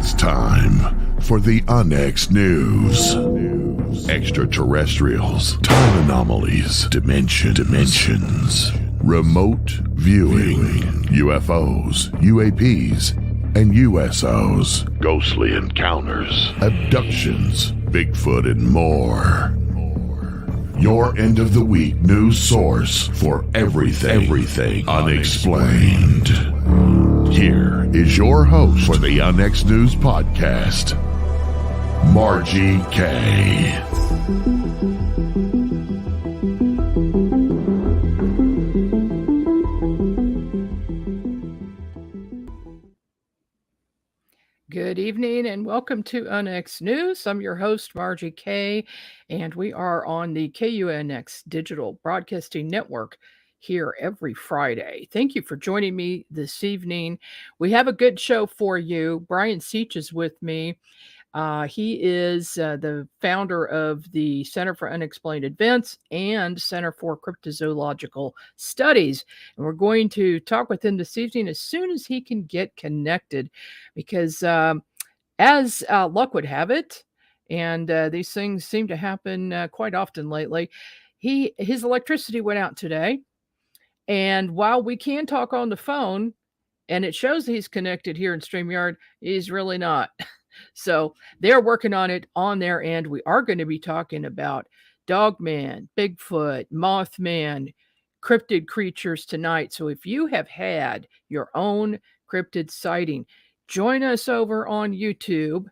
It's time for the Unexplained News. Extraterrestrials, time anomalies, dimensions, remote viewing, UFOs, UAPs, and USOs, ghostly encounters, abductions, Bigfoot, and more. Your end of the week news source for everything unexplained. Here is your host for the Unexplained News podcast, Margie K. Good evening and welcome to Unexplained News. I'm your host, Margie K, and we are on the KUNX Digital Broadcasting Network here every Friday. Thank you for joining me this evening. We have a good show for you. Brian Sich is with me. He is the founder of the Center for Unexplained Events and Center for Cryptozoological Studies. And we're going to talk with him this evening as soon as he can get connected, because as luck would have it, and these things seem to happen quite often lately, his electricity went out today. And while we can talk on the phone, and it shows he's connected here in StreamYard, he's really not. So they're working on it on their end. We are going to be talking about Dogman, Bigfoot, Mothman, cryptid creatures tonight. So if you have had your own cryptid sighting, join us over on YouTube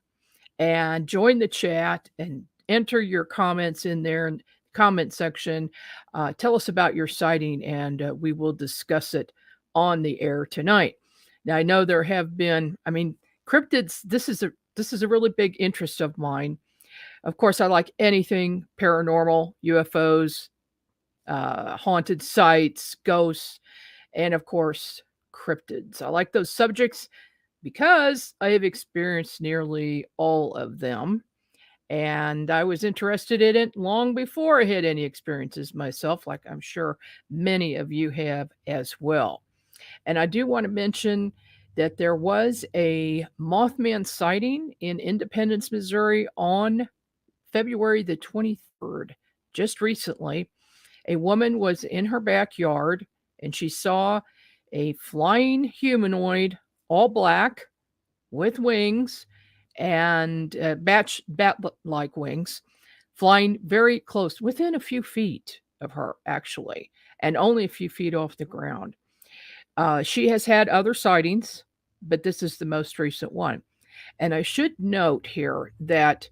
and join the chat and enter your comments in there in the comment section. Tell us about your sighting and we will discuss it on the air tonight. Now, I know there have been, cryptids, this is a really big interest of mine. Of course, I like anything paranormal, UFOs, haunted sites, ghosts, and of course, cryptids. I like those subjects because I have experienced nearly all of them. And I was interested in it long before I had any experiences myself, like I'm sure many of you have as well. And I do want to mention that there was a Mothman sighting in Independence, Missouri on February the 23rd, just recently. A woman was in her backyard and she saw a flying humanoid, all black, with wings and bat-like wings, flying very close, within a few feet of her, actually, and only a few feet off the ground. She has had other sightings, but this is the most recent one. And I should note here that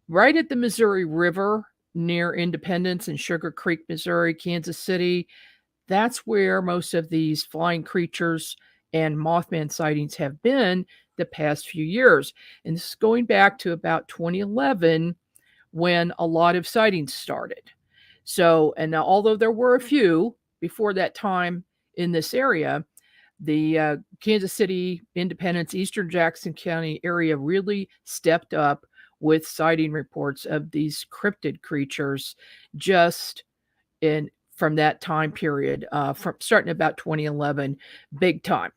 right at the Missouri River near Independence and Sugar Creek, Missouri, Kansas City, that's where most of these flying creatures and Mothman sightings have been the past few years. And this is going back to about 2011 when a lot of sightings started. So, and now, although there were a few before that time in this area, the Kansas City, Independence, Eastern Jackson County area really stepped up with sighting reports of these cryptid creatures just from that time period, from starting about 2011, big time.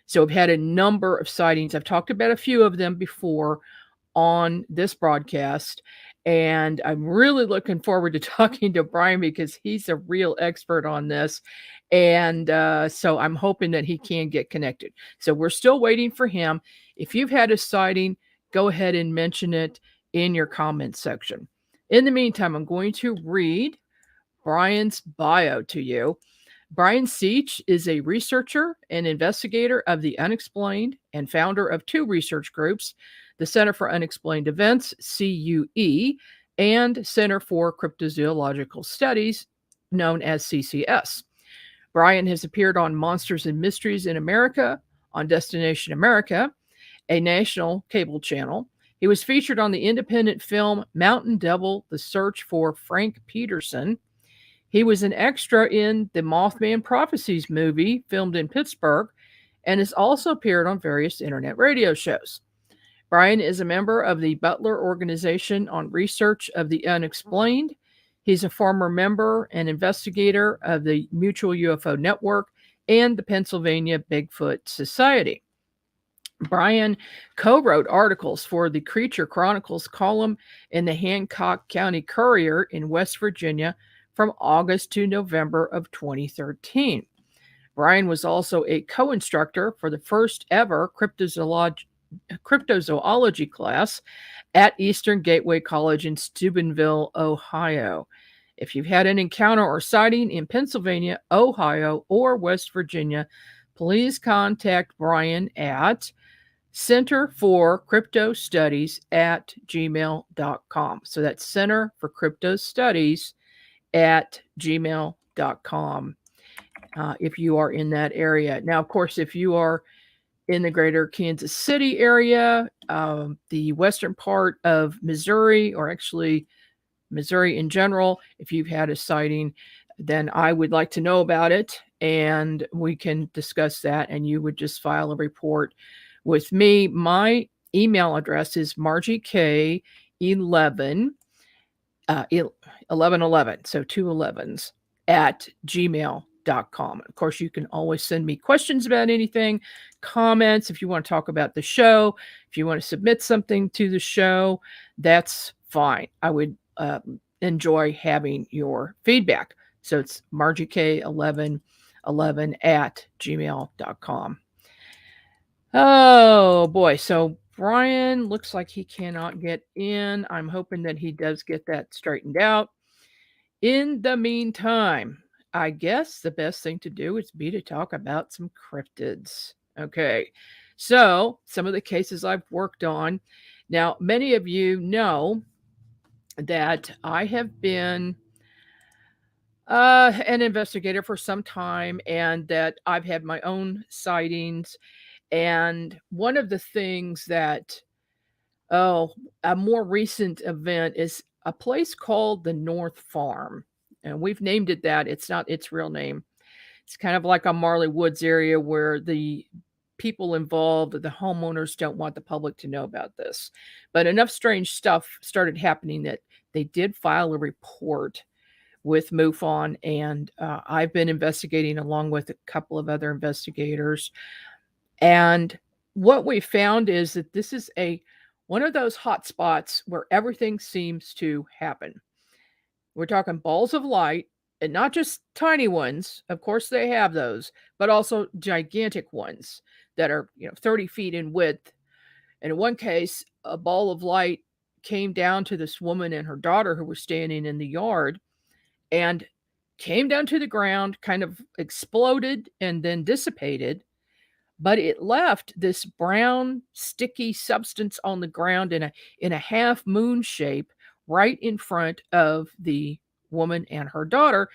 So I've had a number of sightings. I've talked about a few of them before on this broadcast, and I'm really looking forward to talking to Brian because he's a real expert on this. And so I'm hoping that he can get connected. So we're still waiting for him. If you've had a sighting, go ahead and mention it in your comment section. In the meantime, I'm going to read Brian's bio to you. Brian Sich is a researcher and investigator of the Unexplained and founder of two research groups, the Center for Unexplained Events, CUE, and Center for Cryptozoological Studies, known as CCS. Brian has appeared on Monsters and Mysteries in America, on Destination America, a national cable channel. He was featured on the independent film Mountain Devil, The Search for Frank Peterson. He was an extra in the Mothman Prophecies movie filmed in Pittsburgh and has also appeared on various internet radio shows. Brian is a member of the Butler Organization on Research of the Unexplained. He's a former member and investigator of the Mutual UFO Network and the Pennsylvania Bigfoot Society. Brian co-wrote articles for the Creature Chronicles column in the Hancock County Courier in West Virginia from August to November of 2013. Brian was also a co-instructor for the first ever cryptozoology class at Eastern Gateway College in Steubenville, Ohio. If you've had an encounter or sighting in Pennsylvania, Ohio, or West Virginia, please contact Brian at Center for Crypto Studies at gmail.com. So that's Center for Crypto Studies at gmail.com if you are in that area. Now, of course, if you are in the greater Kansas City area, the western part of Missouri, or actually Missouri in general, if you've had a sighting, then I would like to know about it and we can discuss that. And you would just file a report with me. My email address is margiek11, 1111, so 2 11s at gmail.com. Of course, you can always send me questions about anything, comments, if you want to talk about the show, if you want to submit something to the show, that's fine. I would enjoy having your feedback. So it's margiek1111 at gmail.com. Oh boy. So Brian looks like he cannot get in. I'm hoping that he does get that straightened out. In the meantime, I guess the best thing to do is to talk about some cryptids. Okay. So some of the cases I've worked on. Now, many of you know that I have been an investigator for some time and that I've had my own sightings. And one of the things that, a more recent event is a place called the North Farm. And we've named it that. It's not its real name. It's kind of like a Marley Woods area where the people involved, the homeowners, don't want the public to know about this. But enough strange stuff started happening that they did file a report with MUFON, and I've been investigating along with a couple of other investigators. And what we found is that this is one of those hot spots where everything seems to happen. We're talking balls of light, and not just tiny ones. Of course, they have those, but also gigantic ones that are 30 feet in width. And in one case, a ball of light came down to this woman and her daughter who were standing in the yard and came down to the ground, kind of exploded and then dissipated. But it left this brown, sticky substance on the ground in a half moon shape right in front of the woman and her daughter.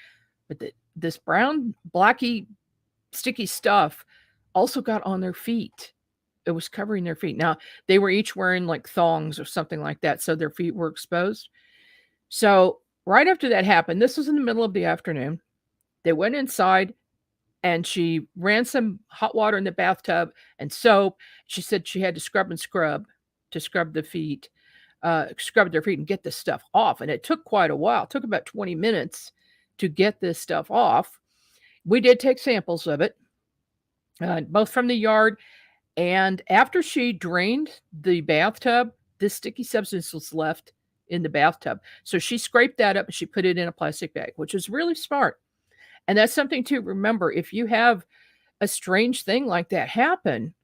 But this brown, blacky, sticky stuff also got on their feet. It was covering their feet. Now, they were each wearing like thongs or something like that, so their feet were exposed. So right after that happened, this was in the middle of the afternoon, they went inside and she ran some hot water in the bathtub and soap. She said she had to scrub to scrub their feet and get this stuff off. And it took quite a while. It took about 20 minutes to get this stuff off. We did take samples of it, both from the yard. And after she drained the bathtub, this sticky substance was left in the bathtub. So she scraped that up and she put it in a plastic bag, which is really smart. And that's something to remember. If you have a strange thing like that happen,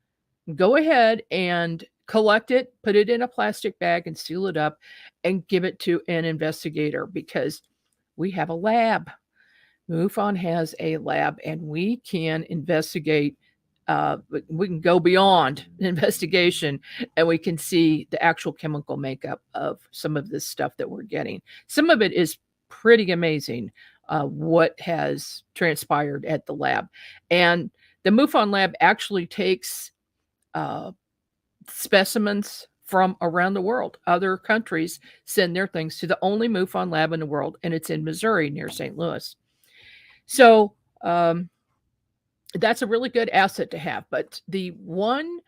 go ahead and collect it, put it in a plastic bag and seal it up and give it to an investigator, because we have a lab. MUFON has a lab and we can investigate. We can go beyond investigation and we can see the actual chemical makeup of some of this stuff that we're getting. Some of it is pretty amazing, what has transpired at the lab. And the MUFON lab actually takes specimens from around the world. Other countries send their things to the only MUFON lab in the world, and it's in Missouri near St. Louis. So that's a really good asset to have. But the one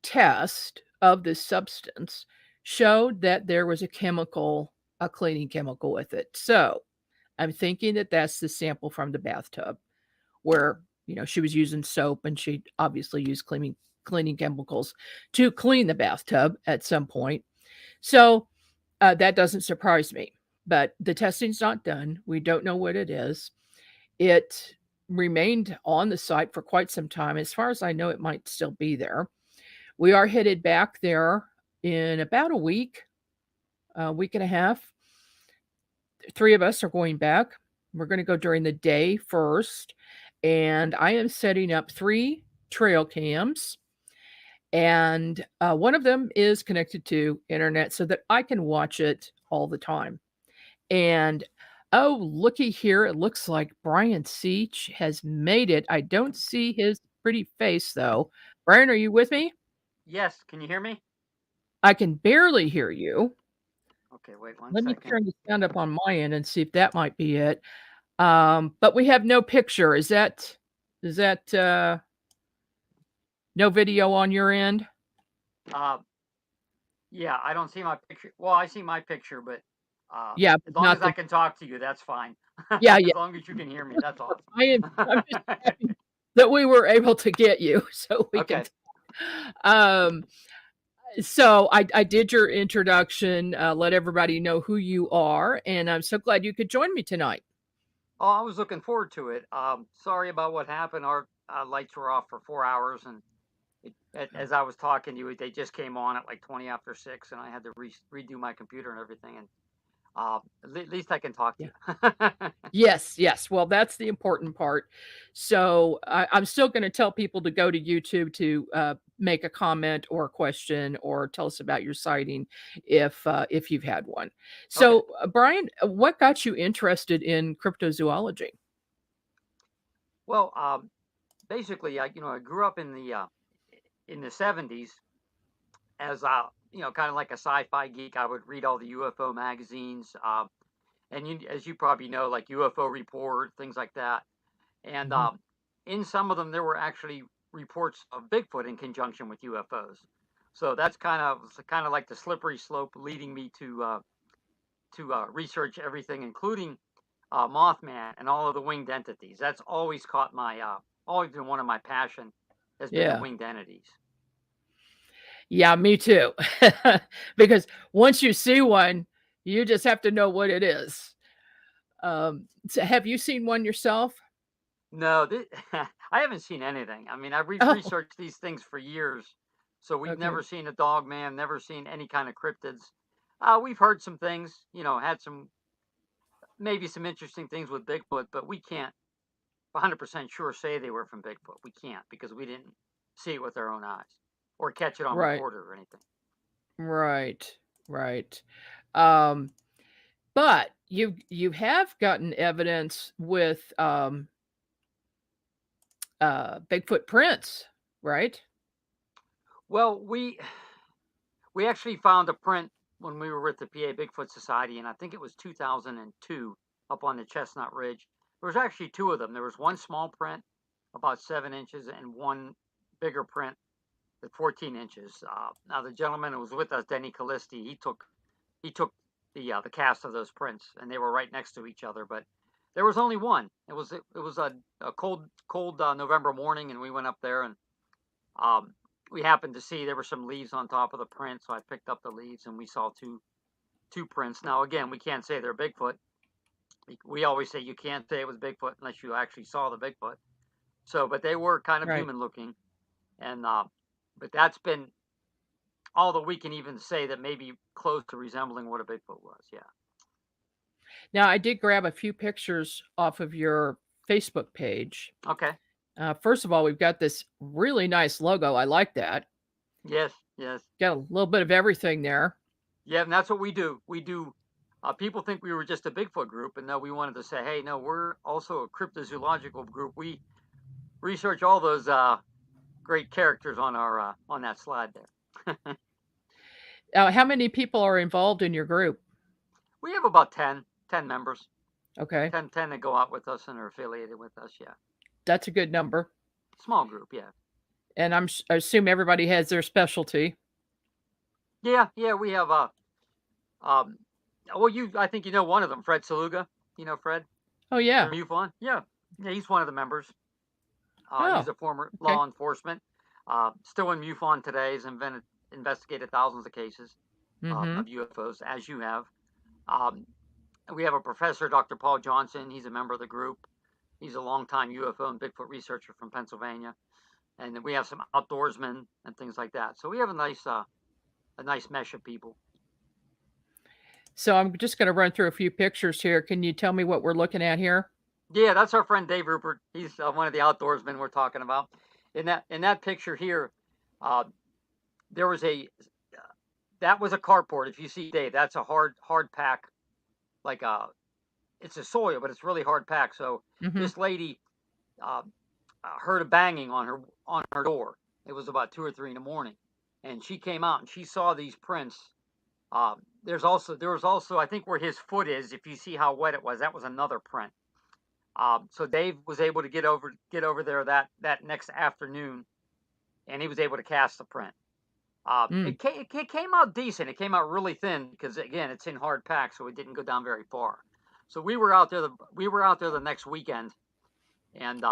test of this substance showed that there was a cleaning chemical with it. So I'm thinking that that's the sample from the bathtub where, she was using soap and she obviously used cleaning chemicals to clean the bathtub at some point. So that doesn't surprise me. But the testing's not done. We don't know what it is. It remained on the site for quite some time. As far as I know, it might still be there. We are headed back there in about a week and a half. 3 of us are going back. We're going to go during the day first. And I am setting up 3 trail cams. And one of them is connected to internet so that I can watch it all the time. And oh, looky here. It looks like Brian Sich has made it. I don't see his pretty face, though. Brian, are you with me? Yes. Can you hear me? I can barely hear you. Okay, wait one Let me second. turn the sound up on my end and see if that might be it. But we have no picture. Is that no video on your end? Yeah, I don't see my picture. Well, I see my picture, but Yeah, as long as I can talk to you, that's fine. Yeah, As yeah. long as you can hear me, that's awesome. I'm just happy that we were able to get you so we Okay. can. So I did your introduction, let everybody know who you are, and I'm so glad you could join me tonight. Oh, I was looking forward to it. Sorry about what happened. Our lights were off for 4 hours, and as I was talking to you, they just came on at like 20 after 6, and I had to redo my computer and everything. And at least I can talk to you. Yes. Well, that's the important part. So I'm still going to tell people to go to YouTube to make a comment or a question or tell us about your sighting if you've had one. So, Okay. Brian, what got you interested in cryptozoology? Well, basically, I grew up in the 70s as kind of like a sci-fi geek. I would read all the UFO magazines, and as you probably know, like UFO Report, things like that. And Mhm. in some of them, there were actually reports of Bigfoot in conjunction with UFOs. So that's kind of like the slippery slope leading me to research everything, including Mothman and all of the winged entities. That's always always been one of my passion has been the Yeah. winged entities. Yeah, me too. Because once you see one, you just have to know what it is. So have you seen one yourself? No, I haven't seen anything. I mean, I've Oh, researched these things for years, so we've okay. never seen a dog man, never seen any kind of cryptids. We've heard some things, had maybe some interesting things with Bigfoot, but we can't 100% sure say they were from Bigfoot. We can't because we didn't see it with our own eyes or catch it on Right. recorder or anything. Right. Um, but you have gotten evidence with Bigfoot prints, right? Well, we actually found a print when we were with the PA Bigfoot Society, and I think it was 2002 up on the Chestnut Ridge. There was actually 2 of them. There was one small print, about 7 inches, and one bigger print at 14 inches. Now the gentleman who was with us, Denny Callisti, he took the cast of those prints, and they were right next to each other. But there was only one. It was a cold November morning, and we went up there, and um, we happened to see there were some leaves on top of the print, so I picked up the leaves, and we saw two prints. Now again, we can't say they're Bigfoot. We always say you can't say it was Bigfoot unless you actually saw the Bigfoot. So, but they were kind of Right. human looking, and but that's been all that we can even say that maybe close to resembling what a Bigfoot was. Yeah. Now I did grab a few pictures off of your Facebook page. Okay. First of all, we've got this really nice logo. I like that. Yes. Yes. Got a little bit of everything there. Yeah, and that's what we do. We do. People think we were just a Bigfoot group, and no, we wanted to say, hey, no, we're also a cryptozoological group. We research all those great characters on that slide there. How many people are involved in your group? We have about 10 members, Okay, 10 that go out with us and are affiliated with us. Yeah, that's a good number. small group. Yeah, And I assume everybody has their specialty. yeah. We have um, well, I think you know one of them, Fred Saluga. You know Fred Oh yeah. from MUFON. Yeah, he's one of the members. He's Oh, a former okay. law enforcement. Still in MUFON today, has investigated thousands of cases Mm-hmm. of UFOs, as you have. Um, we have a professor, Dr. Paul Johnson. He's a member of the group. He's a longtime UFO and Bigfoot researcher from Pennsylvania. And then we have some outdoorsmen and things like that. So we have a nice mesh of people. So I'm just going to run through a few pictures here. Can you tell me what we're looking at here? Yeah, that's our friend Dave Rupert. He's one of the outdoorsmen we're talking about. In that picture here, there was that was a carport. If you see Dave, that's a hard pack, like it's a soil, but it's really hard pack. So Mm-hmm. this lady heard a banging on her door. It was about 2 or 3 in the morning, and she came out and she saw these prints. There was also, I think, where his foot is. If you see how wet it was, that was another print. So Dave was able to get over there that next afternoon, and he was able to cast the print. It came out decent. It came out really thin because, again, it's in hard pack, so it didn't go down very far. So we were out there the next weekend, and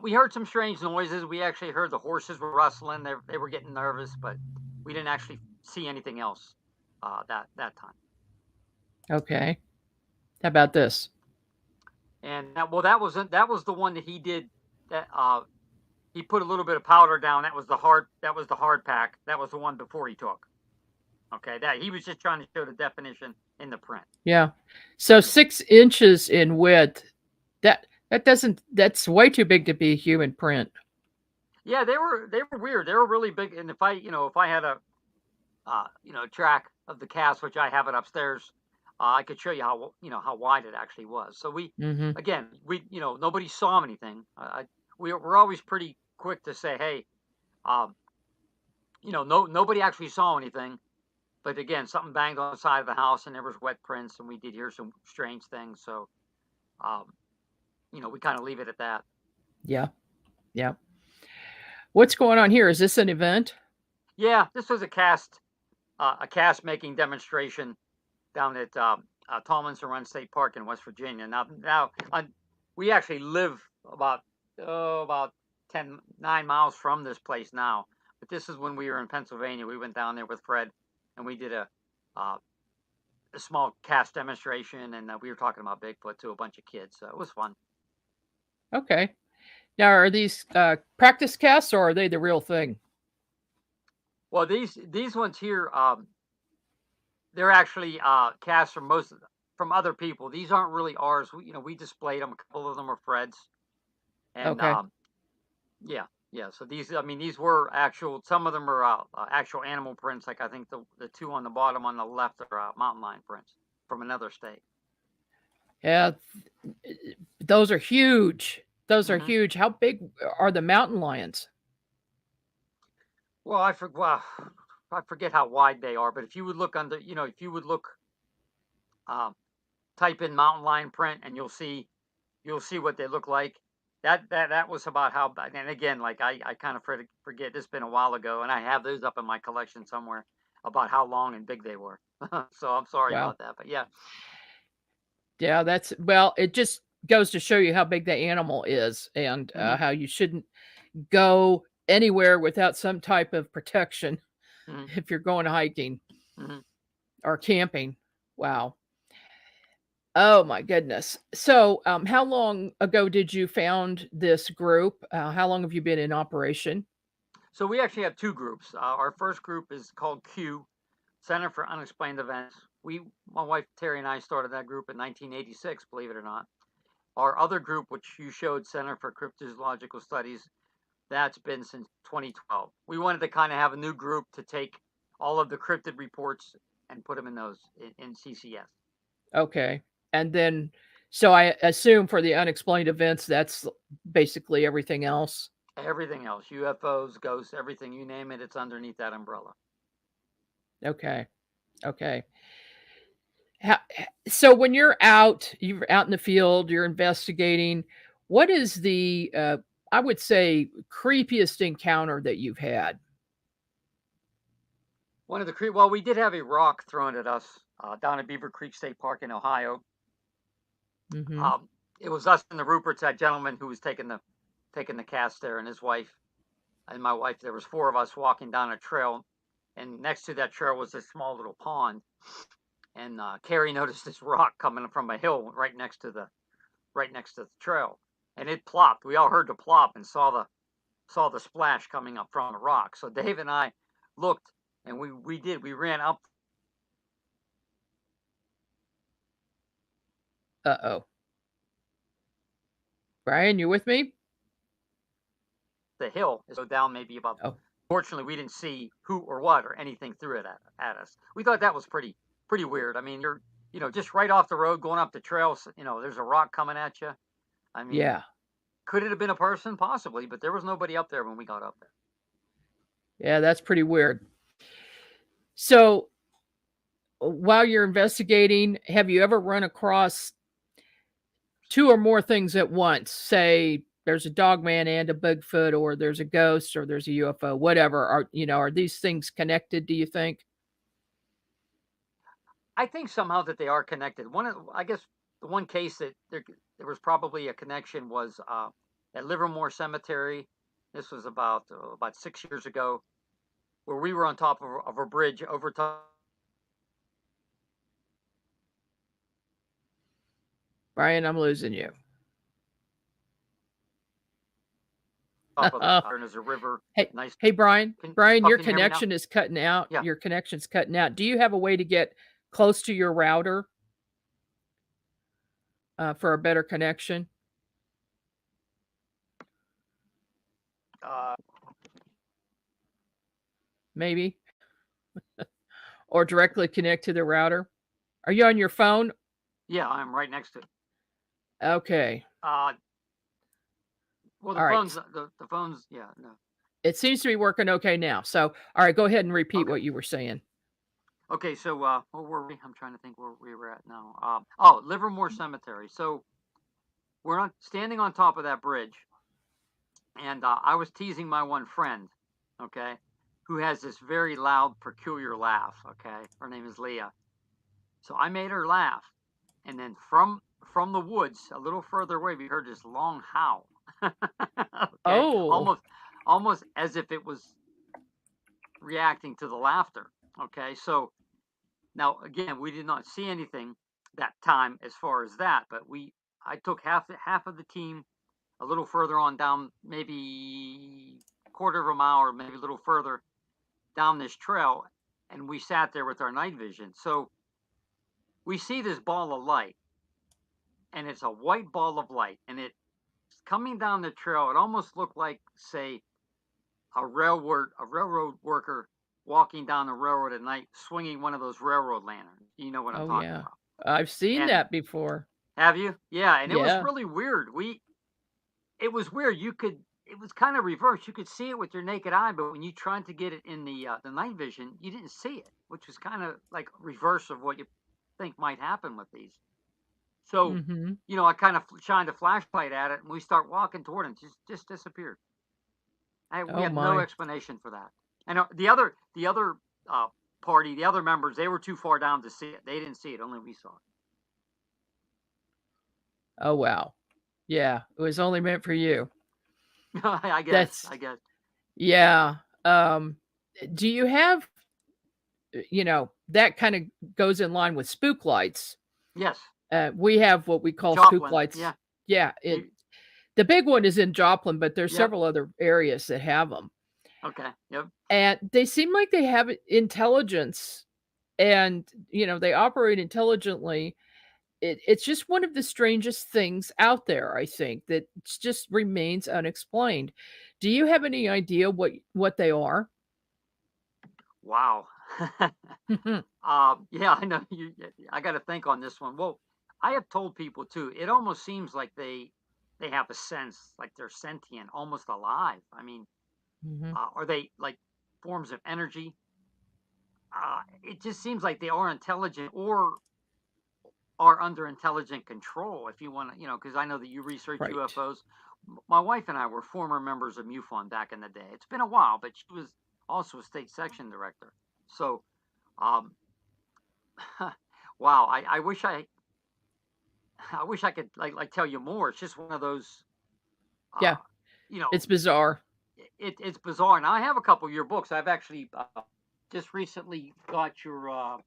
we heard some strange noises. We actually heard the horses were rustling. They were getting nervous, but we didn't actually see anything else that time. Okay. How about this? And that was the one that he did. That he put a little bit of powder down. That was the hard pack. That was the one before he took. Okay, that he was just trying to show the definition in the print. Yeah. So 6 inches in width. That's way too big to be a human print. Yeah, they were weird. They were really big. And if I had a track of the cast, which I have it upstairs, I could show you how wide it actually was. So again, nobody saw anything. We're always pretty quick to say, hey, nobody actually saw anything. But again, something banged on the side of the house, and there was wet prints, and we did hear some strange things. So, we kind of leave it at that. Yeah. Yeah. What's going on here? Is this an event? Yeah, this was a cast making demonstration down at Tomlinson Run State Park in West Virginia. Now we actually live about 9 miles from this place now. But this is when we were in Pennsylvania. We went down there with Fred, and we did a small cast demonstration, and we were talking about Bigfoot to a bunch of kids. So it was fun. Okay. Now, are these practice casts, or are they the real thing? Well, these ones here, they're actually casts from other people. These aren't really ours. We displayed them. A couple of them are Fred's. And okay. Yeah. So these were actual. Some of them are actual animal prints. Like I think the 2 on the bottom on the left are mountain lion prints from another state. Yeah, those are huge. Those are huge. How big are the mountain lions? Well, I forget how wide they are, but if you would look type in mountain lion print, and you'll see what they look like. That was about how. And again, like I kind of forget. This has been a while ago, and I have those up in my collection somewhere about how long and big they were. So I'm sorry about that, but yeah. Yeah, it just goes to show you how big the animal is, and how you shouldn't go anywhere without some type of protection if you're going hiking or camping. Wow. Oh my goodness. So how long ago did you found this group? How long have you been in operation? So we actually have 2 groups. Our first group is called Q, Center for Unexplained Events. My wife Terry and I started that group in 1986, believe it or not. Our other group, which you showed, Center for Cryptozoological Studies, that's been since 2012. We wanted to kind of have a new group to take all of the cryptid reports and put them in CCS. Okay. And then, so I assume for the unexplained events, that's basically everything else. Everything else, UFOs, ghosts, everything, you name it, it's underneath that umbrella. Okay. So when you're out in the field, you're investigating, what is the, I would say, creepiest encounter that you've had? Well, we did have a rock thrown at us down at Beaver Creek State Park in Ohio. It was us and the Ruperts, that gentleman who was taking the cast there, and his wife. and my wife, there was 4 of us walking down a trail, and next to that trail was this small little pond. And Carrie noticed this rock coming from a hill right next to the trail, and it plopped. We all heard the plop and saw the splash coming up from the rock. So Dave and I looked, and we ran up Uh-oh. Brian, you with me? the hill, so down maybe about. Oh. Fortunately, we didn't see who or what or anything threw it at us. We thought that was pretty weird. I mean, you're just right off the road going up the trails. There's a rock coming at you. I mean, Yeah. could it have been a person? Possibly, but there was nobody up there when we got up there. Yeah, that's pretty weird. So while you're investigating, have you ever run across 2 or more things at once? Say there's a dogman and a Bigfoot, or there's a ghost, or there's a UFO, whatever. Are these things connected, do you think? I think somehow that they are connected. I guess the one case that there was probably a connection was at Livermore Cemetery. This was about 6 years ago, where we were on top of a bridge over top. Brian, I'm losing you. Top of the, there's a river. Hey, nice. Hey, Brian. Brian, your can you hear me now? connection is cutting out. Yeah. Your connection's cutting out. Do you have a way to get close to your router for a better connection? Maybe. Or directly connect to the router. Are you on your phone? Yeah, I'm right next to it. Okay. Well, the All right. phone's the phone's, yeah, no. It seems to be working okay now. So, all right, go ahead and repeat Okay. what you were saying. Okay, so where were we? I'm trying to think where we were at now. Livermore Cemetery. So we're standing on top of that bridge, and I was teasing my one friend, okay, who has this very loud, peculiar laugh. Okay, her name is Leah. So I made her laugh, and then from the woods a little further away, we heard this long howl. Okay? Oh. Almost as if it was reacting to the laughter. Okay, so now again, we did not see anything that time as far as that, but I took half of the team a little further on down, maybe quarter of a mile or maybe a little further down this trail, and we sat there with our night vision. So we see this ball of light, and it's a white ball of light, and it's coming down the trail. It almost looked like, say, a railroad worker walking down the railroad at night, swinging one of those railroad lanterns. You know what I'm talking about. I've seen that before. Have you? Yeah, and it was Yeah. really weird. It was weird. It was kind of reversed. You could see it with your naked eye, but when you tried to get it in the night vision, you didn't see it, which was kind of like reverse of what you think might happen with these. So, Mhm. I kind of shined a flashlight at it, and we start walking toward it, and just disappeared. We Oh had no my. explanation for that. And the other party, the other members, they were too far down to see it. They didn't see it. Only we saw it. Oh wow. Yeah, it was only meant for you. I guess. Yeah. Do you have, that kind of goes in line with spook lights. Yes. We have what we call Joplin, spook lights. yeah. Yeah. The big one is in Joplin, but there's several other areas that have them. Okay. Yep. And they seem like they have intelligence, and they operate intelligently. It's just one of the strangest things out there, I think, that just remains unexplained. Do you have any idea what they are? Wow. Yeah, I know. I got to think on this one. Well, I have told people too. It almost seems like they have a sense, like they're sentient, almost alive. I mean, are they like forms of energy? It just seems like they are intelligent or are under intelligent control. If you want to, because I know that you research Right. UFOs. My wife and I were former members of MUFON back in the day. It's been a while, but she was also a state section director. So, wow, I wish I could like tell you more. It's just one of those. Yeah. It's bizarre. it's bizarre. And I have a couple of your books. I've actually just recently got your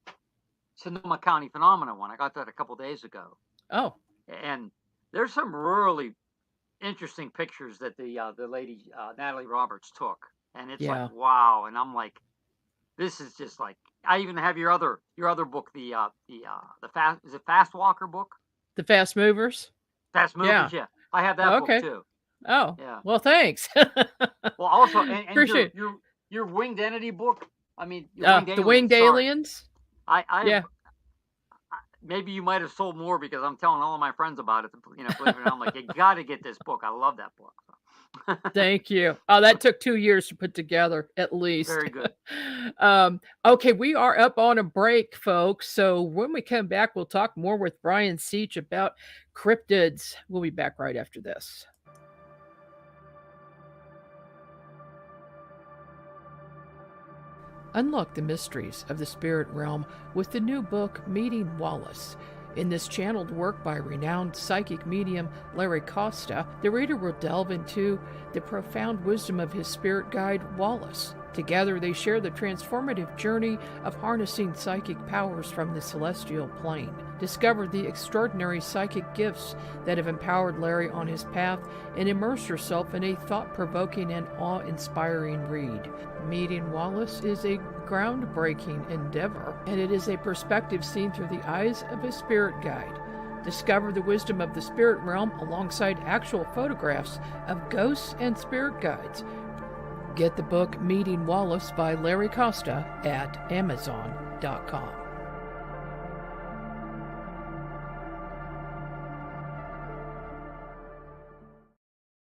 Sonoma County Phenomena one. I got that a couple days ago. Oh, and there's some really interesting pictures that the lady Natalie Roberts took, and it's yeah. like wow. And I'm like, this is just like, I even have your other book, the Fast Walker book, The Fast Movers. Fast Movers. Yeah, I have that Okay. book too. Oh, Yeah. well, thanks. Well, also, and Appreciate your Winged Entity book. I mean, the Winged Aliens. I maybe you might have sold more because I'm telling all of my friends about it. You know, believe it or not, I'm like, you got to get this book. I love that book. Thank you. Oh, that took 2 years to put together, at least. Very good. Okay, we are up on a break, folks. So when we come back, we'll talk more with Brian Sich about cryptids. We'll be back right after this. Unlock the mysteries of the spirit realm with the new book, Meeting Wallace. In this channeled work by renowned psychic medium Larry Costa, the reader will delve into the profound wisdom of his spirit guide, Wallace. Together, they share the transformative journey of harnessing psychic powers from the celestial plane. Discover the extraordinary psychic gifts that have empowered Larry on his path, and immerse yourself in a thought-provoking and awe-inspiring read. Meeting Wallace is a groundbreaking endeavor, and it is a perspective seen through the eyes of a spirit guide. Discover the wisdom of the spirit realm alongside actual photographs of ghosts and spirit guides. Get the book Meeting Wallace by Larry Costa at Amazon.com.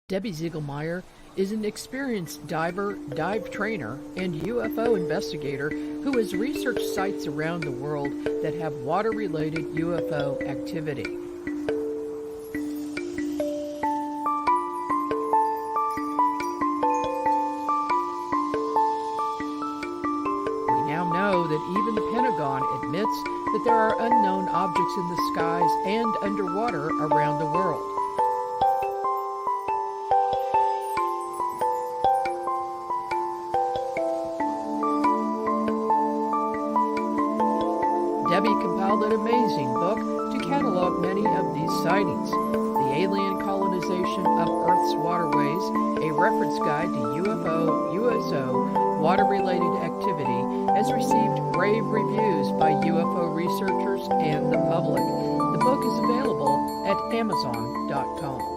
Debbie Ziegelmeyer is an experienced diver, dive trainer, and UFO investigator who has researched sites around the world that have water-related UFO activity. We now know that even the Pentagon admits that there are unknown objects in the skies and underwater around the world. Debbie compiled an amazing book to catalog many of these sightings. The Alien Colonization of Earth's Waterways, a reference guide to UFO, USO, water-related activity, has received rave reviews by UFO researchers and the public. The book is available at Amazon.com.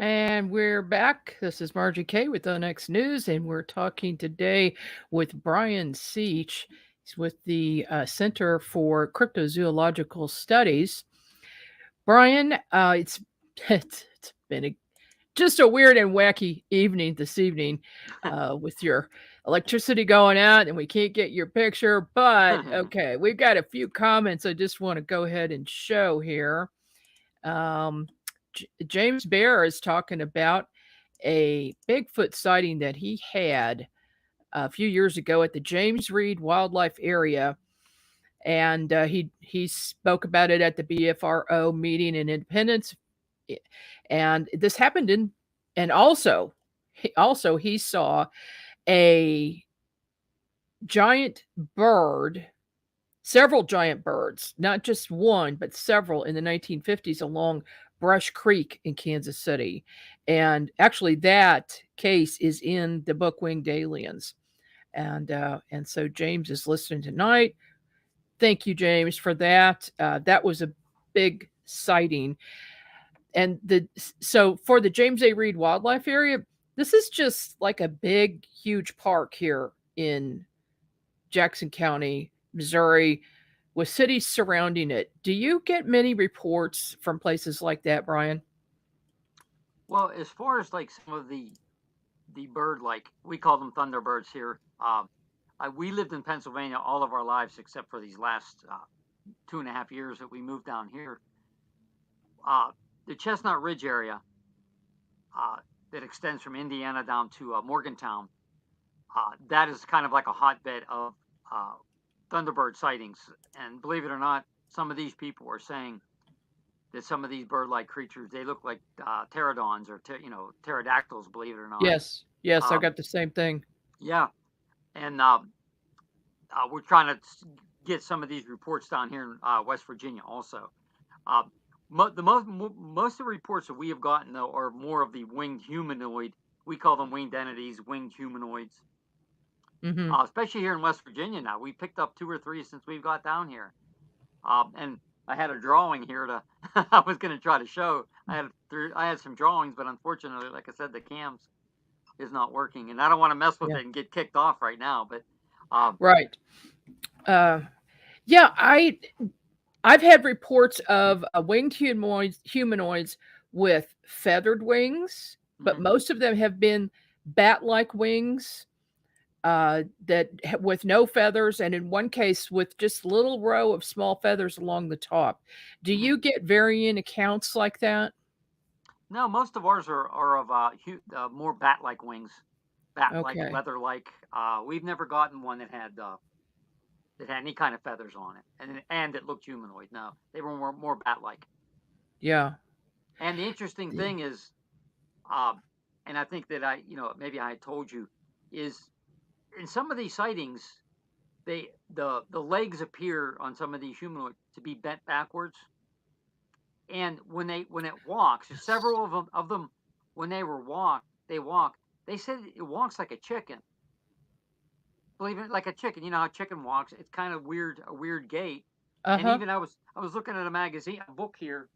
And we're back. This is Margie K with the Next News, and we're talking today with Brian Sich. He's with the Center for Cryptozoological Studies. Brian, it's It's been just a weird and wacky evening this evening with your electricity going out and we can't get your picture. But okay, we've got a few comments I just want to go ahead and show here. Um, James Bear is talking about a Bigfoot sighting that he had a few years ago at the James Reed Wildlife Area. And he spoke about it at the BFRO meeting in Independence. And this happened and also he saw a giant bird, several giant birds, not just one, but several in the 1950s along Brush Creek in Kansas City. And actually that case is in the book Winged Aliens. And so James is listening tonight. Thank you, James, for that. That was a big sighting. And so for the James A. Reed Wildlife Area, this is just like a big, huge park here in Jackson County, Missouri, with cities surrounding it. Do you get many reports from places like that, Brian? Well, as far as like some of the bird, like we call them thunderbirds here. We lived in Pennsylvania all of our lives except for these last 2.5 years that we moved down here. The Chestnut Ridge area that extends from Indiana down to Morgantown, that is kind of like a hotbed of thunderbird sightings. And believe it or not, some of these people were saying that some of these bird-like creatures, they look like pterodons or pterodactyls, believe it or not. Yes, I got the same thing. Yeah, and we're trying to get some of these reports down here in West Virginia also. Most of the reports that we have gotten, though, are more of the winged humanoid. We call them winged entities, winged humanoids. Mm-hmm. Especially here in West Virginia now. We picked up 2 or 3 since we've got down here. And I had a drawing here to I was going to try to show. I had some drawings, but unfortunately, like I said, the cams is not working, and I don't want to mess with it and get kicked off right now. But right. Yeah, I've had reports of winged humanoids with feathered wings, but most of them have been bat-like wings with no feathers, and in one case with just a little row of small feathers along the top. Do you get varying accounts like that? No, most of ours are of more bat-like wings, bat-like, leather-like. We've never gotten one that had any kind of feathers on it, and it looked humanoid. No, they were more bat-like. Yeah. And the interesting thing is, and I think that maybe I told you, is in some of these sightings, the legs appear on some of these humanoids to be bent backwards, and when it walks, several of them when they walk, they said it walks like a chicken. Believe it, like a chicken. You know how a chicken walks? It's kind of weird, a weird gait. And even I was looking at a book here.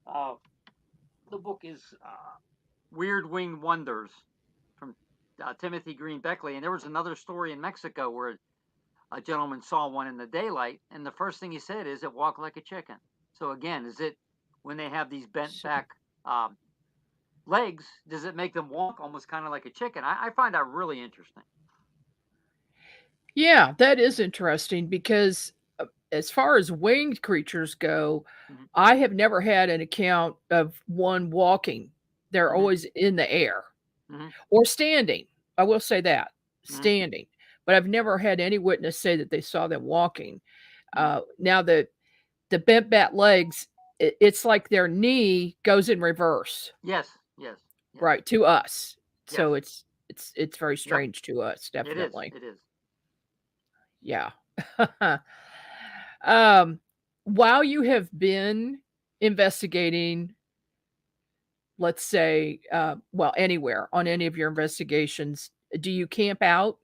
The book is Weird Winged Wonders from Timothy Green Beckley, and there was another story in Mexico where a gentleman saw one in the daylight, and the first thing he said is it walked like a chicken. So again, is it when they have these bent back legs, does it make them walk almost kind of like a chicken? I find that really interesting. Yeah, that is interesting because as far as winged creatures go, I have never had an account of one walking. They're always in the air or standing. I will say that, standing. But I've never had any witness say that they saw them walking. Now, the bent bat legs, it's like their knee goes in reverse. Yes. Right, to us. Yes. So it's very strange to us, definitely. It is. Yeah. While you have been investigating, let's say, anywhere on any of your investigations, do you camp out?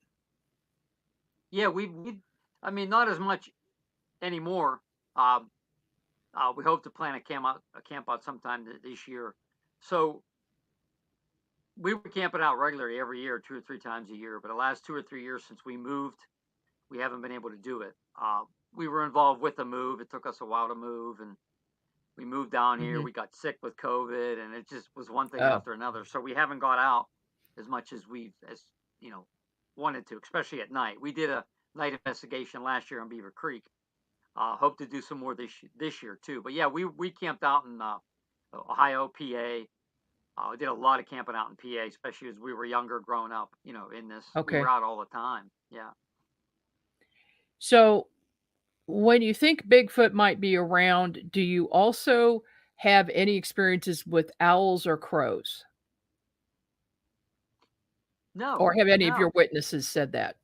Yeah, I mean, not as much anymore. We hope to plan a camp out sometime this year. So we were camping out regularly every year, 2 or 3 times a year. But the last 2 or 3 years since we moved, we haven't been able to do it. We were involved with the move. It took us a while to move, and We moved down here. Mhm. We got sick with COVID, and it just was one thing Oh, after another. So we haven't got out as much as you know wanted to, especially at night. We did a night investigation last year on Beaver Creek. Hope to do some more this year too. But yeah, we camped out in Ohio, PA. We did a lot of camping out in PA, especially as we were younger, growing up. In this, we were okay. out all the time. Yeah. So when you think Bigfoot might be around, do you also have any experiences with owls or crows? No, Or have any of your no, witnesses said that?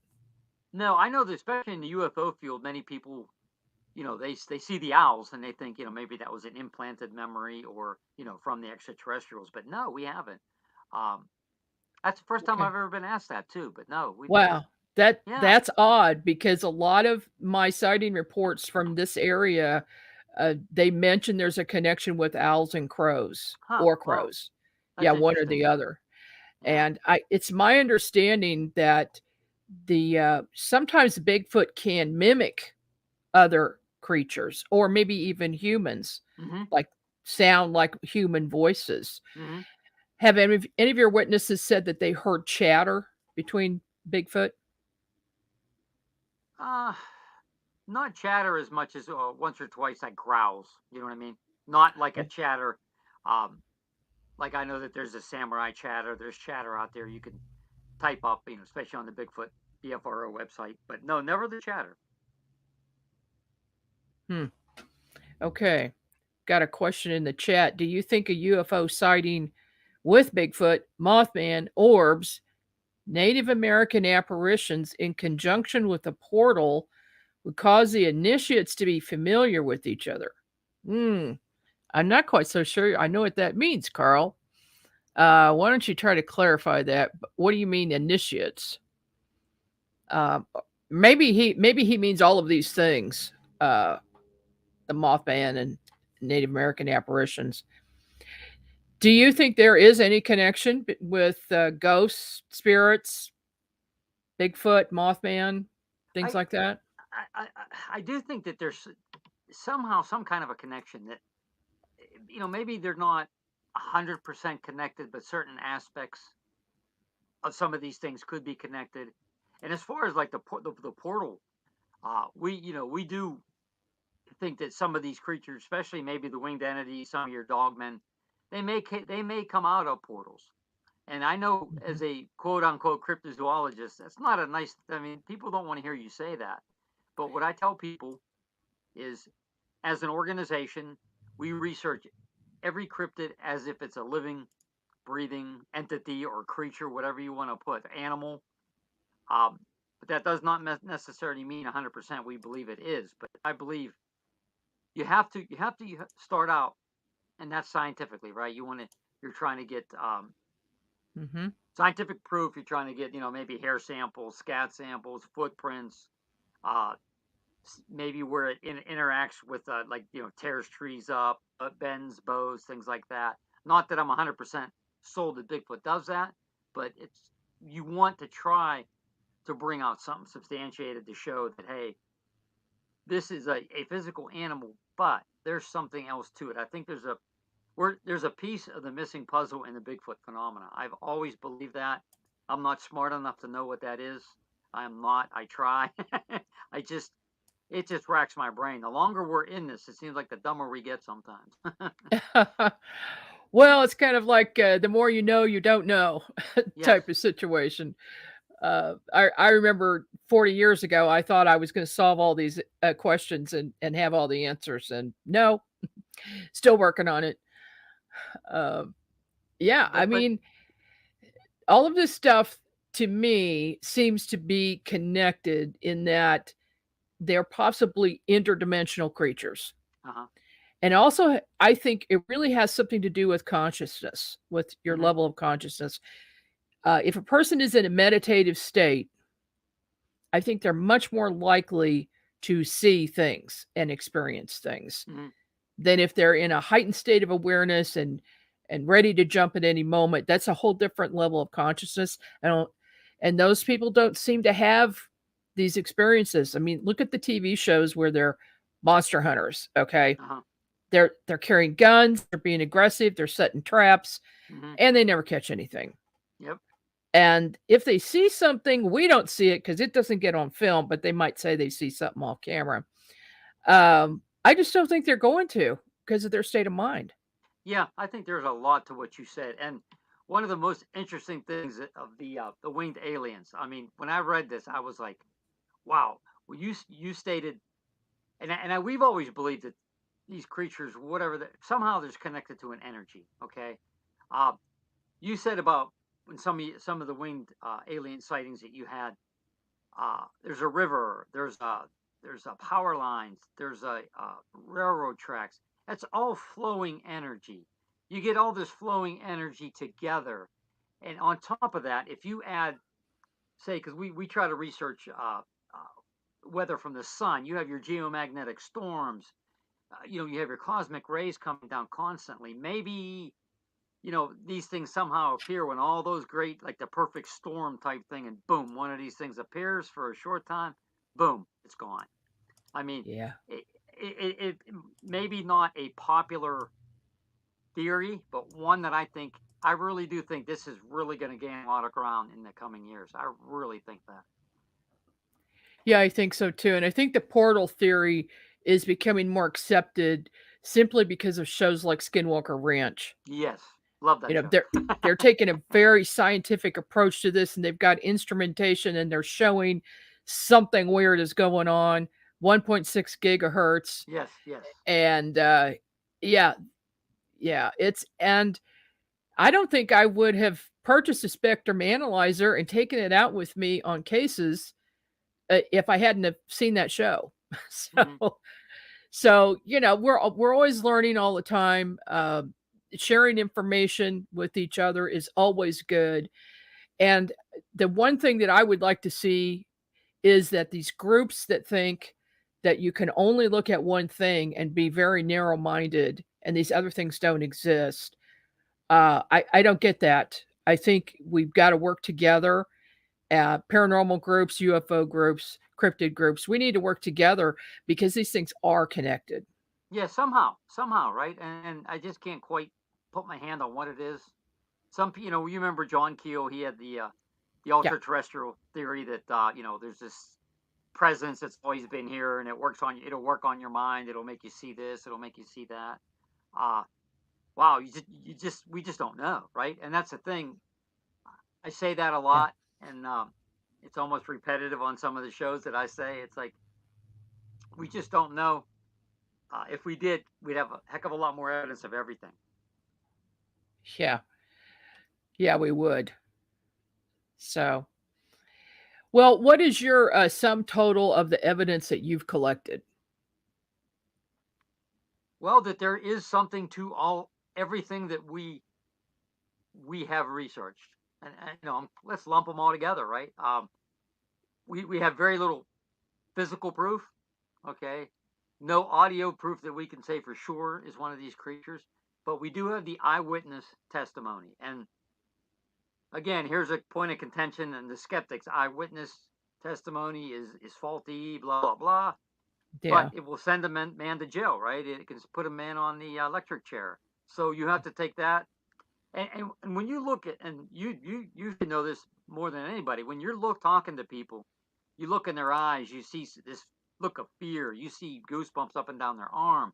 no. I know that especially in the UFO field, many people, they see the owls and they think, maybe that was an implanted memory or, from the extraterrestrials. But no, we haven't. Um, that's the first time Okay. I've ever been asked that too. But no, Wow. That yeah, that's odd because a lot of my sighting reports from this area, they mention there's a connection with owls and crows huh? or Well, crows. Yeah, that's one or interesting. the other. Yeah. And it's my understanding that sometimes Bigfoot can mimic other creatures or maybe even humans, Hmm. like sound like human voices. Hmm. Have any of your witnesses said that they heard chatter between Bigfoot? Uh, not chatter as much as once or twice like growls. You know what I mean? Not like a Oh, chatter. Um, like I know that there's a samurai chatter. There's chatter out there you can type up, especially on the Bigfoot BFRO website. But no, never the chatter. hmm. Okay. Got a question in the chat. Do you think a UFO sighting with Bigfoot, Mothman, orbs, Native American apparitions in conjunction with a portal would cause the initiates to be familiar with each other? Hmm. I'm not quite so sure. I know what that means, Carl. Why don't you try to clarify that? What do you mean initiates? Uh, maybe he means all of these things. Uh, the Mothman and Native American apparitions. Do you think there is any connection with ghosts, spirits, Bigfoot, Mothman, things I like that? I do think that there's somehow some kind of a connection that maybe they're not 100% connected, but certain aspects of some of these things could be connected. And as far as like the portal, we do think that some of these creatures, especially maybe the winged entities, some of your dogmen, they may come out of portals. And I know Mhm. as a quote unquote cryptozoologist, that's not a nice. I mean, people don't want to hear you say that. But what I tell people is, as an organization, we research every cryptid as if it's a living, breathing entity or creature, whatever you want to put, animal. Um, but that does not necessarily mean 100% we believe it is. But I believe you have to start out, and that's scientifically, right? You're trying to get Mhm. scientific proof. You're trying to get maybe hair samples, scat samples, footprints, uh, maybe where it interacts with like tears trees up, bends bows, things like that. Not that I'm 100% sold that Bigfoot does that, but you want to try to bring out something substantiated to show that, hey, this is a physical animal, but there's something else to it. I think there's a piece of the missing puzzle in the Bigfoot phenomena. I've always believed that. I'm not smart enough to know what that is. I am not. I try. I just it just racks my brain. The longer we're in this, it seems like the dumber we get sometimes. Well, it's kind of like the more you don't know Yes. type of situation. I remember 40 years ago, I thought I was going to solve all these questions and have all the answers. And no, still working on it. Uh, yeah, I But mean, all of this stuff to me seems to be connected in that they're possibly interdimensional creatures. uh-huh. And also, I think it really has something to do with consciousness, with your Hmm. level of consciousness. If a person is in a meditative state, I think they're much more likely to see things and experience things Hmm. than if they're in a heightened state of awareness and ready to jump at any moment. That's a whole different level of consciousness. And those people don't seem to have these experiences. I mean, look at the TV shows where they're monster hunters, okay? Uh-huh. they're carrying guns, they're being aggressive, they're setting traps, and they never catch anything. Yep. And if they see something, we don't see it because it doesn't get on film, but they might say they see something off camera. I just don't think they're going to because of their state of mind. Yeah, I think there's a lot to what you said, and one of the most interesting things of the winged aliens. I mean, when I read this, I was like, "Wow!" Well, you stated, and we've always believed that these creatures, whatever, somehow there's connected to an energy. Okay, you said about when some of the winged alien sightings that you had. There's a river. There's power lines. There's railroad tracks. That's all flowing energy. You get all this flowing energy together, and on top of that, if you add, say, because we try to research weather from the sun, you have your geomagnetic storms. You have your cosmic rays coming down constantly. Maybe these things somehow appear when all those great, like the perfect storm type thing, and boom, one of these things appears for a short time, boom, it's gone. I mean, yeah, it maybe not a popular theory, but one that I really do think this is really going to gain a lot of ground in the coming years. I really think that. Yeah, I think so too. And I think the portal theory is becoming more accepted simply because of shows like Skinwalker Ranch. Yes, love that show. They're taking a very scientific approach to this, and they've got instrumentation, and they're showing something weird is going on. 1.6 gigahertz. Yes. And and I don't think I would have purchased a spectrum analyzer and taken it out with me on cases if I hadn't have seen that show. So we're always learning all the time. Sharing information with each other is always good. And the one thing that I would like to see is that these groups that think that you can only look at one thing and be very narrow-minded and these other things don't exist. I don't get that. I think we've got to work together. Paranormal groups, UFO groups, cryptid groups. We need to work together because these things are connected. Yeah, somehow, right? And I just can't quite put my hand on what it is. You remember John Keel? He had the ultra terrestrial theory that there's this presence that's always been here, and it'll work on your mind. It'll make you see this. It'll make you see that. Wow, we just don't know, right? And that's the thing. I say that a lot, and it's almost repetitive on some of the shows that I say. It's like we just don't know. If we did, we'd have a heck of a lot more evidence of everything. Yeah, we would. So, well, what is your sum total of the evidence that you've collected? Well, that there is something to everything that we have researched, and let's lump them all together, right? We have very little physical proof, okay? No audio proof that we can say for sure is one of these creatures, but we do have the eyewitness testimony. And again, here's a point of contention, and the skeptics: eyewitness testimony is faulty, blah blah blah. Yeah. But it will send a man to jail, right? It can put a man on the electric chair. So you have to take that. And when you look at, and you should know this more than anybody, when you're talking to people, you look in their eyes, you see this look of fear, you see goosebumps up and down their arm.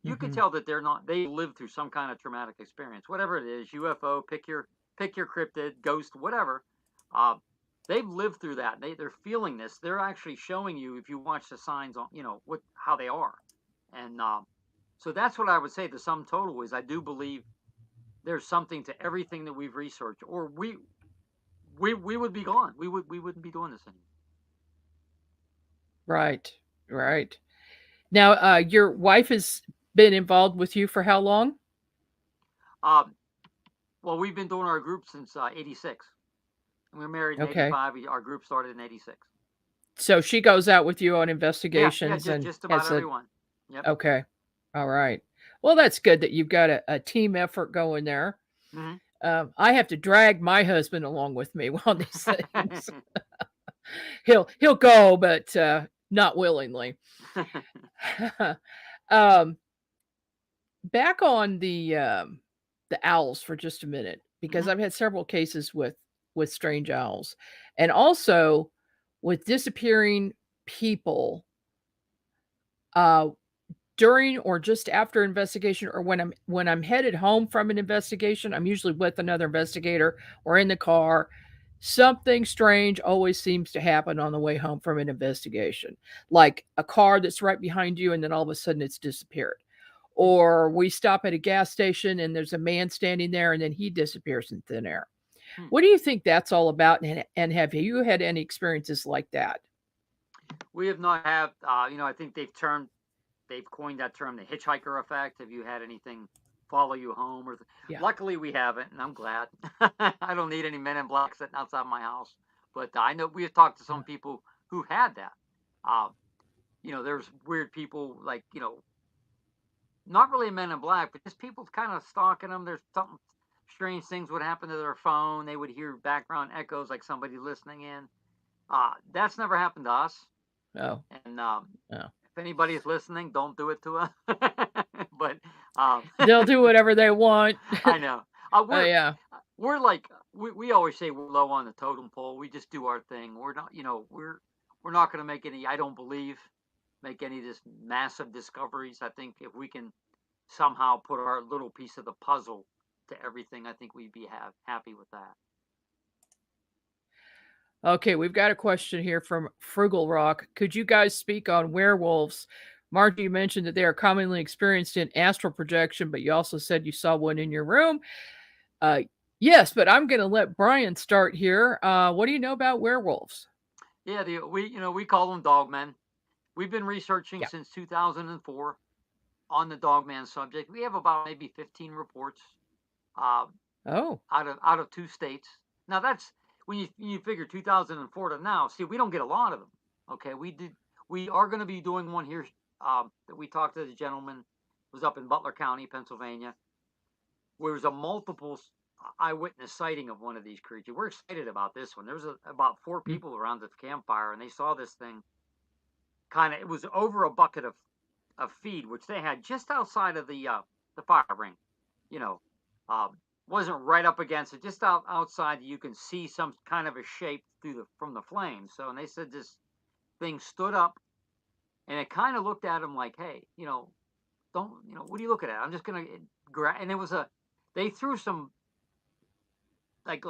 You can tell that they lived through some kind of traumatic experience, whatever it is, UFO, pick your cryptid, ghost, whatever. They've lived through that. They're feeling this. They're actually showing you, if you watch the signs on, how they are. And so that's what I would say the sum total is. I do believe there's something to everything that we've researched, or we would be gone. We wouldn't be doing this anymore. Right. Now, your wife has been involved with you for how long? Well, we've been doing our group since 86. We were married in 85. Our group started in 86. So she goes out with you on investigations? Yeah, just about everyone. Yep. Okay. All right. Well, that's good that you've got a team effort going there. I have to drag my husband along with me on these things. He'll go, but not willingly. back on the owls for just a minute, because Mhm. I've had several cases with strange owls, and also with disappearing people uh, during or just after investigation, or when I'm headed home from an investigation. I'm usually with another investigator or in the car. Something strange always seems to happen on the way home from an investigation, like a car that's right behind you and then all of a sudden it's disappeared. Mm. Or we stop at a gas station and there's a man standing there and then he disappears in thin air. Hmm. What do you think that's all about? And have you had any experiences like that? We have not had, I think they've coined that term, the hitchhiker effect. Have you had anything follow you home? Yeah. Luckily, we haven't, and I'm glad. I don't need any men in black sitting outside my house. But I know we have talked to some people who had that. Uh, there's weird people like, not really men in black, but just people kind of stalking them. There's something strange things would happen to their phone. They would hear background echoes like somebody listening in. That's never happened to us. Oh, And oh. if anybody's listening, don't do it to us. But um, They'll do whatever they want. I know Oh yeah. we're like we always say we're low on the totem pole. We just do our thing. We're not, we're not going to make any. I don't believe make any of this massive discoveries. I think if we can somehow put our little piece of the puzzle to everything, I think we'd be happy with that. Okay, we've got a question here from Frugal Rock. Could you guys speak on werewolves? Margie, you mentioned that they are commonly experienced in astral projection, but you also said you saw one in your room. Uh, yes, but I'm going to let Brian start here. What do you know about werewolves? Yeah, we call them dogmen. We've been researching Yeah. since 2004 on the dogman subject. We have about maybe 15 reports uh, Oh, out of 2 states. Now that's when you figure 2004 to now. See, we don't get a lot of them. Okay, we are going to be doing one here that we talked to the gentleman. It was up in Butler County, Pennsylvania, where there was a multiple eyewitness sighting of one of these creatures. We're excited about this one. There was about 4 mm, people around the campfire, and they saw this thing. It was over a bucket of feed, which they had just outside of the fire ring. You know, um, wasn't right up against it, just outside. You can see some kind of a shape from the flames. So, and they said this thing stood up, and it kind of looked at him like, "Hey, don't, what are you looking at? I'm just gonna grab." And it was they threw some like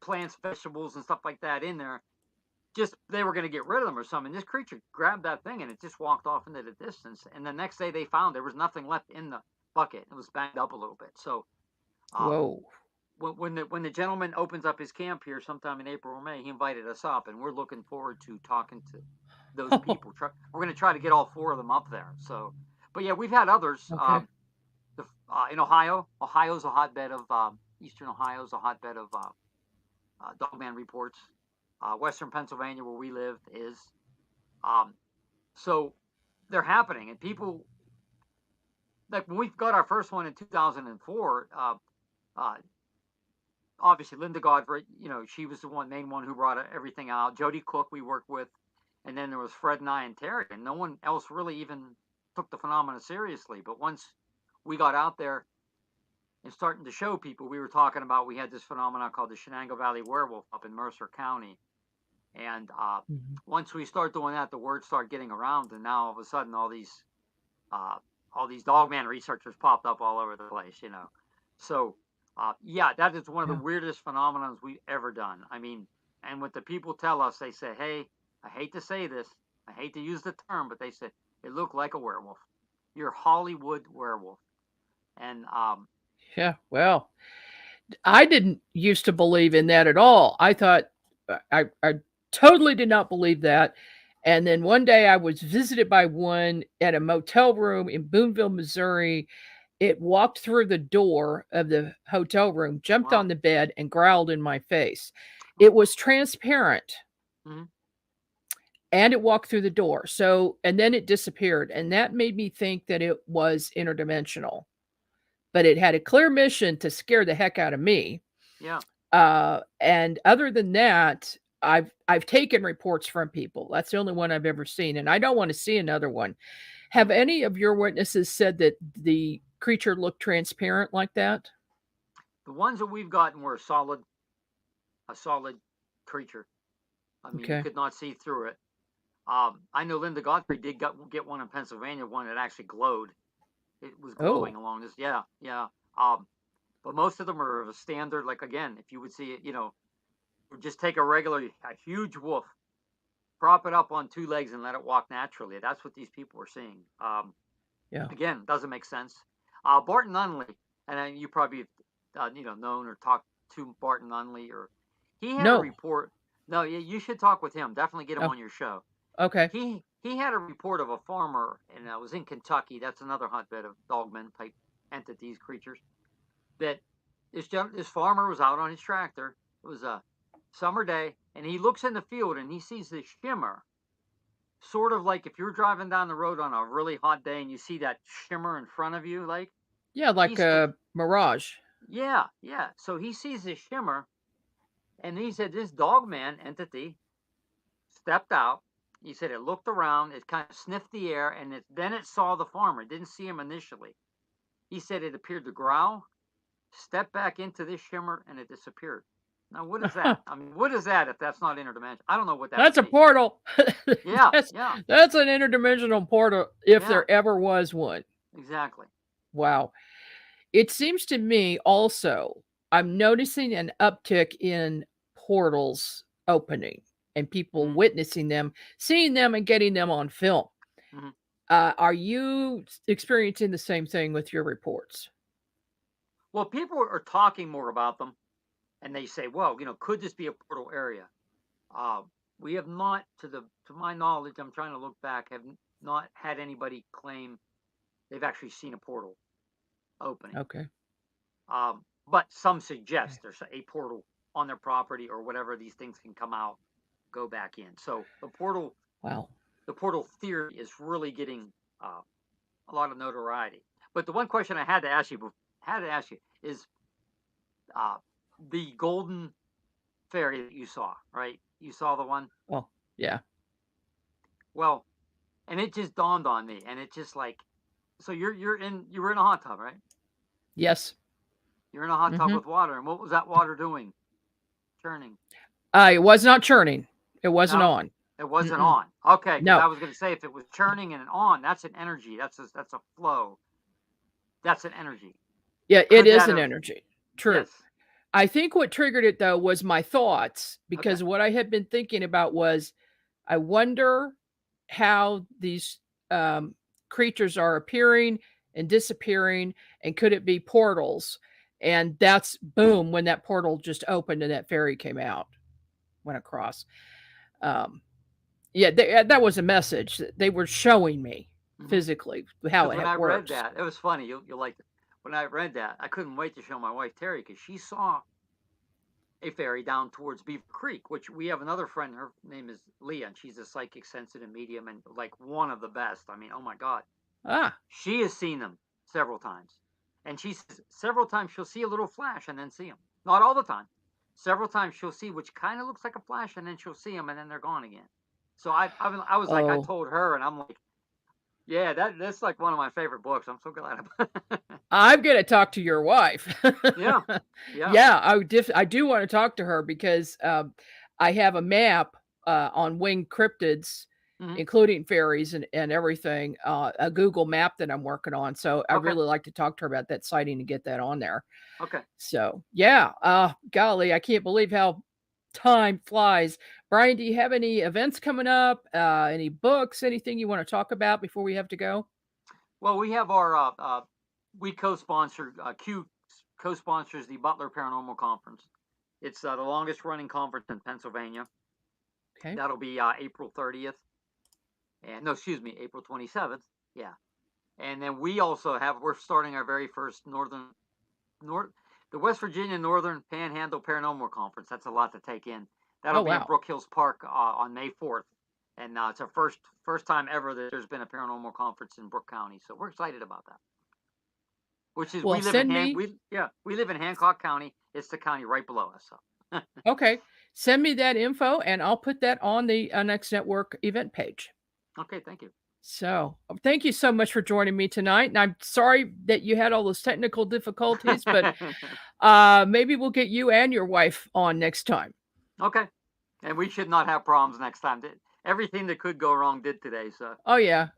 plants, vegetables, and stuff like that in there. Just they were going to get rid of them or something. This creature grabbed that thing and it just walked off into the distance. And the next day they found there was nothing left in the bucket. It was banged up a little bit. So whoa. when the gentleman opens up his camp here sometime in April or May, he invited us up, and we're looking forward to talking to those people. We're going to try to get all 4 of them up there. So, but yeah, we've had others. Okay. In Ohio, Ohio's a hotbed of Eastern Ohio's a hotbed of dogman reports. Western Pennsylvania, where we live, is. So they're happening, and people, like when we got our first one in 2004. Obviously, Linda Godfrey, she was the main one who brought everything out. Jody Cook, we worked with, and then there was Fred and I and Terry, and no one else really even took the phenomena seriously. But once we got out there and starting to show people, we were talking about, we had this phenomenon called the Shenango Valley werewolf up in Mercer County. And Mhm. once we start doing that, the word started getting around, and now all of a sudden, all these dogman researchers popped up all over the place. So yeah, that is one of the Yeah. weirdest phenomenons we've ever done. I mean, and what the people tell us, they say, "Hey, I hate to say this, I hate to use the term, but they said it looked like a werewolf. You're Hollywood werewolf." And Yeah. Well, I didn't used to believe in that at all. I thought I totally did not believe that. And then one day I was visited by one at a motel room in Boonville, Missouri. It walked through the door of the hotel room, jumped wow. on the bed, and growled in my face. Oh, It wow. was transparent Mhm. and it walked through the door. So, and then it disappeared. And that made me think that it was interdimensional, but it had a clear mission to scare the heck out of me. Yeah. And other than that, I've taken reports from people. That's the only one I've ever seen, and I don't want to see another one. Have any of your witnesses said that the creature look transparent like that? The ones that we've gotten were a solid creature. I mean, you Okay. could not see through it. I know Linda Godfrey did get one in Pennsylvania, one that actually glowed. It was glowing Oh, along this. Yeah. But most of them are of a standard, like, again, if you would see it, just take a huge wolf, prop it up on two legs and let it walk naturally. That's what these people were seeing. yeah. Again, doesn't make sense. Barton Unley, and you probably, known or talked to Barton Unley, or he had a No. report. No, you should talk with him. Definitely get him Oh, on your show. okay. He had a report of a farmer, and it was in Kentucky. That's another hotbed of dogmen type entities, creatures. That this farmer was out on his tractor. It was a summer day, and he looks in the field and he sees this shimmer, sort of like if you're driving down the road on a really hot day and you see that shimmer in front of you, like Yeah, like he's a mirage. yeah. So he sees this shimmer, and he said this dogman entity stepped out. He said it looked around, it kind of sniffed the air, and then it saw the farmer. It didn't see him initially. He said it appeared to growl, step back into this shimmer, and it disappeared. Now, what is that? I mean, what is that if that's not interdimensional? I don't know what that That's a would be. portal. Yeah, That's an interdimensional portal if yeah, there ever was one. exactly. Wow. It seems to me also, I'm noticing an uptick in portals opening and people Mhm, witnessing them, seeing them, and getting them on film. mhm. Are you experiencing the same thing with your reports? Well, people are talking more about them, and they say, "Well, could this be a portal area?" Uh, we have not, to my knowledge, I'm trying to look back, have not had anybody claim they've actually seen a portal opening. Okay. But some Okay. suggest there's a portal on their property or whatever. These things can come out, go back in. So Wow. the portal theory is really getting a lot of notoriety. But the one question I had to ask you is uh, the golden fairy that you saw, right? You saw the one. Oh, yeah. Well, and it just dawned on me, and it just like, so you were in a hot tub, right? Yes. You're in a hot tub Hmm. with water, and what was that water doing? Churning. It was not churning. It wasn't No, on. it wasn't Mm-mm. on. Okay, because No. I was going to say if it was churning and on, that's an energy. That's a flow. That's an energy. Yeah, it Could is that an have? energy. True. Yes. I think what triggered it though was my thoughts, Okay. because what I had been thinking about was I wonder how these creatures are appearing and disappearing, and could it be portals? And that's boom when that portal just opened and that fairy came out, went across. Um, yeah, that was a message that they were showing me physically how Because when it I read works. that, it was funny. You'll like it. When I read that, I couldn't wait to show my wife Terry because she saw a ferry down towards Beaver Creek, which we have another friend. Her name is Leah, and she's a psychic sensitive medium and like one of the best. I mean, oh my God. Ah, She has seen them several times. And she says several times she'll see a little flash and then see them. Not all the time. Several times she'll see which kind of looks like a flash, and then she'll see them and then they're gone again. So I was like, I oh, told her, and I'm like, yeah, that's like one of my favorite books. I'm so glad about it. I'm gonna talk to your wife. Yeah. Yeah. Yeah, I do want to talk to her because I have a map on winged cryptids, Hmm. including fairies and everything, a Google map that I'm working on. So I Okay. really like to talk to her about that sighting and get that on there. Okay. So yeah, golly, I can't believe how time flies. Brian, do you have any events coming up? Any books? Anything you want to talk about before we have to go? Well, we have our we co-sponsor Q co-sponsors the Butler Paranormal Conference. It's the longest running conference in Pennsylvania. Okay. That'll be April 30th. And no, excuse me, April 27th. Yeah. And then we're starting our very first the West Virginia Northern Panhandle Paranormal Conference. That's a lot to take in. That'll Oh be in wow. Brook Hills Park on May 4th. And it's our first time ever that there's been a paranormal conference in Brook County. So we're excited about that. Which is Well, send me. we live in Hancock County. It's the county right below us. So Okay. Send me that info and I'll put that on the Next Network event page. okay, thank you. So thank you so much for joining me tonight. And I'm sorry that you had all those technical difficulties, but maybe we'll get you and your wife on next time. Okay. And we should not have problems next time. Everything that could go wrong did today. So. Oh yeah.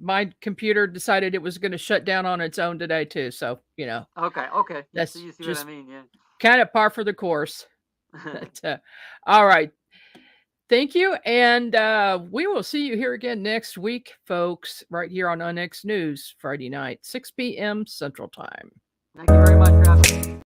My computer decided it was going to shut down on its own today too. So, Okay. That's you see just what I mean? Yeah. kind of par for the course. But, all right. Thank you. And we will see you here again next week, folks, right here on Unexplained News, Friday night, 6 p.m. Central Time. Thank you very much for having me.